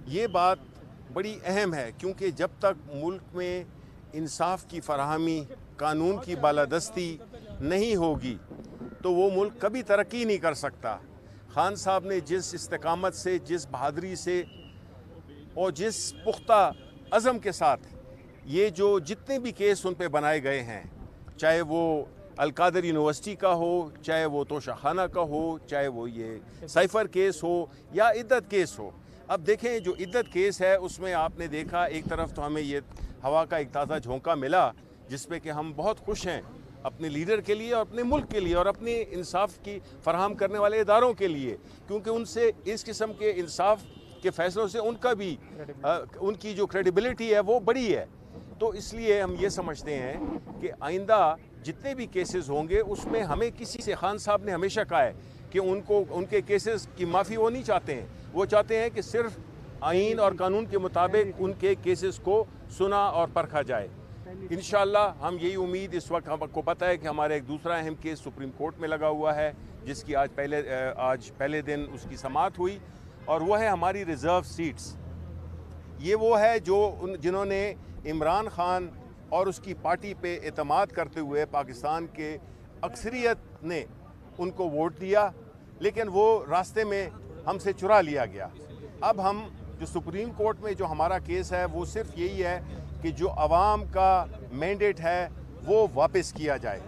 یہ بات بڑی اہم ہے، کیونکہ جب تک ملک میں انصاف کی فراہمی، قانون کی بالادستی نہیں ہوگی تو وہ ملک کبھی ترقی نہیں کر سکتا۔ خان صاحب نے جس استقامت سے، جس بہادری سے اور جس پختہ عزم کے ساتھ یہ جو جتنے بھی کیس ان پہ بنائے گئے ہیں، چاہے وہ القادر یونیورسٹی کا ہو، چاہے وہ توشہ خانہ کا ہو، چاہے وہ یہ سائفر کیس ہو یا عدت کیس ہو۔ اب دیکھیں جو عدت کیس ہے اس میں آپ نے دیکھا ایک طرف تو ہمیں یہ ہوا کا ایک تازہ جھونکا ملا جس پہ کہ ہم بہت خوش ہیں اپنے لیڈر کے لیے اور اپنے ملک کے لیے اور اپنے انصاف کی فراہم کرنے والے اداروں کے لیے، کیونکہ ان سے اس قسم کے انصاف کے فیصلوں سے ان کا بھی ان کی جو کریڈیبلٹی ہے وہ بڑی ہے۔ تو اس لیے ہم یہ سمجھتے ہیں کہ آئندہ جتنے بھی کیسز ہوں گے اس میں ہمیں کسی سے، خان صاحب نے ہمیشہ کہا ہے کہ ان کے کیسز کی معافی وہ نہیں چاہتے ہیں، وہ چاہتے ہیں کہ صرف آئین اور قانون کے مطابق ان کے کیسز کو سنا اور پرکھا جائے۔ انشاءاللہ ہم یہی امید، اس وقت ہم کو پتہ ہے کہ ہمارا ایک دوسرا اہم کیس سپریم کورٹ میں لگا ہوا ہے جس کی آج پہلے دن اس کی سماعت ہوئی، اور وہ ہے ہماری ریزرو سیٹس۔ یہ وہ ہے جنہوں نے عمران خان اور اس کی پارٹی پہ اعتماد کرتے ہوئے پاکستان کے اکثریت نے ان کو ووٹ دیا، لیکن وہ راستے میں ہم سے چرا لیا گیا۔ اب ہم جو سپریم کورٹ میں جو ہمارا کیس ہے وہ صرف یہی ہے کہ جو عوام کا مینڈیٹ ہے وہ واپس کیا جائے،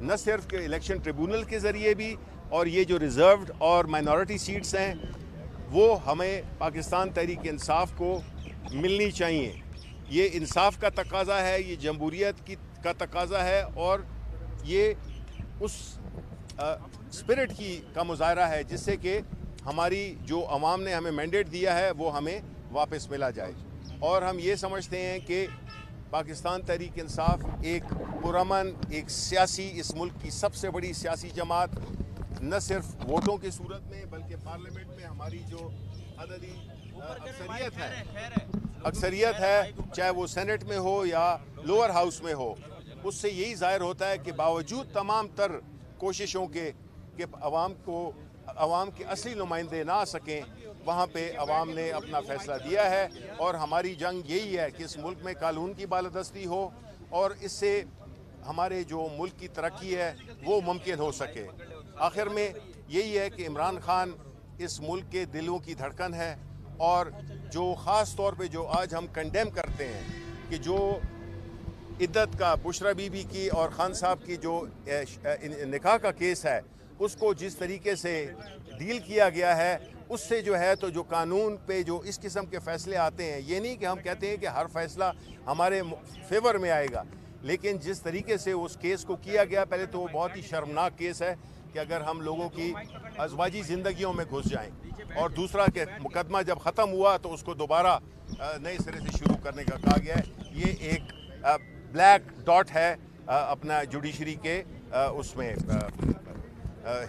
نہ صرف کہ الیکشن ٹریبونل کے ذریعے بھی، اور یہ جو ریزروڈ اور مائنورٹی سیٹس ہیں وہ ہمیں پاکستان تحریک انصاف کو ملنی چاہیے۔ یہ انصاف کا تقاضا ہے، یہ جمہوریت کا تقاضا ہے، اور یہ اس اسپرٹ کا مظاہرہ ہے جس سے کہ ہماری جو عوام نے ہمیں مینڈیٹ دیا ہے وہ ہمیں واپس ملا جائے۔ اور ہم یہ سمجھتے ہیں کہ پاکستان تحریک انصاف ایک پرامن، ایک سیاسی، اس ملک کی سب سے بڑی سیاسی جماعت، نہ صرف ووٹوں کی صورت میں بلکہ پارلیمنٹ میں ہماری جو عددی اکثریت ہے، چاہے وہ سینٹ میں ہو یا لوور ہاؤس میں ہو، اس سے یہی ظاہر ہوتا ہے کہ باوجود تمام تر کوششوں کے کہ عوام کے اصلی نمائندے نہ آ سکیں، وہاں پہ عوام نے اپنا فیصلہ دیا ہے، اور ہماری جنگ یہی ہے کہ اس ملک میں قانون کی بالادستی ہو اور اس سے ہمارے جو ملک کی ترقی ہے وہ ممکن ہو سکے۔ آخر میں یہی ہے کہ عمران خان اس ملک کے دلوں کی دھڑکن ہے، اور جو خاص طور پہ جو آج ہم کنڈیم کرتے ہیں کہ جو عدت کا، بشرا بی بی کی اور خان صاحب کی جو نکاح کا کیس ہے، اس کو جس طریقے سے ڈیل کیا گیا ہے، اس سے جو ہے تو جو قانون پہ جو اس قسم کے فیصلے آتے ہیں، یہ نہیں کہ ہم کہتے ہیں کہ ہر فیصلہ ہمارے فیور میں آئے گا، لیکن جس طریقے سے اس کیس کو کیا گیا، پہلے تو وہ بہت ہی شرمناک کیس ہے کہ اگر ہم لوگوں کی ازواجی زندگیوں میں گھس جائیں، اور دوسرا کہ مقدمہ جب ختم ہوا تو اس کو دوبارہ نئے سرے سے شروع کرنے کا کہا گیا ہے۔ یہ ایک بلیک ڈاٹ ہے اپنا جوڈیشری کے اس میں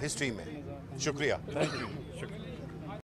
ہسٹری میں۔ شکریہ۔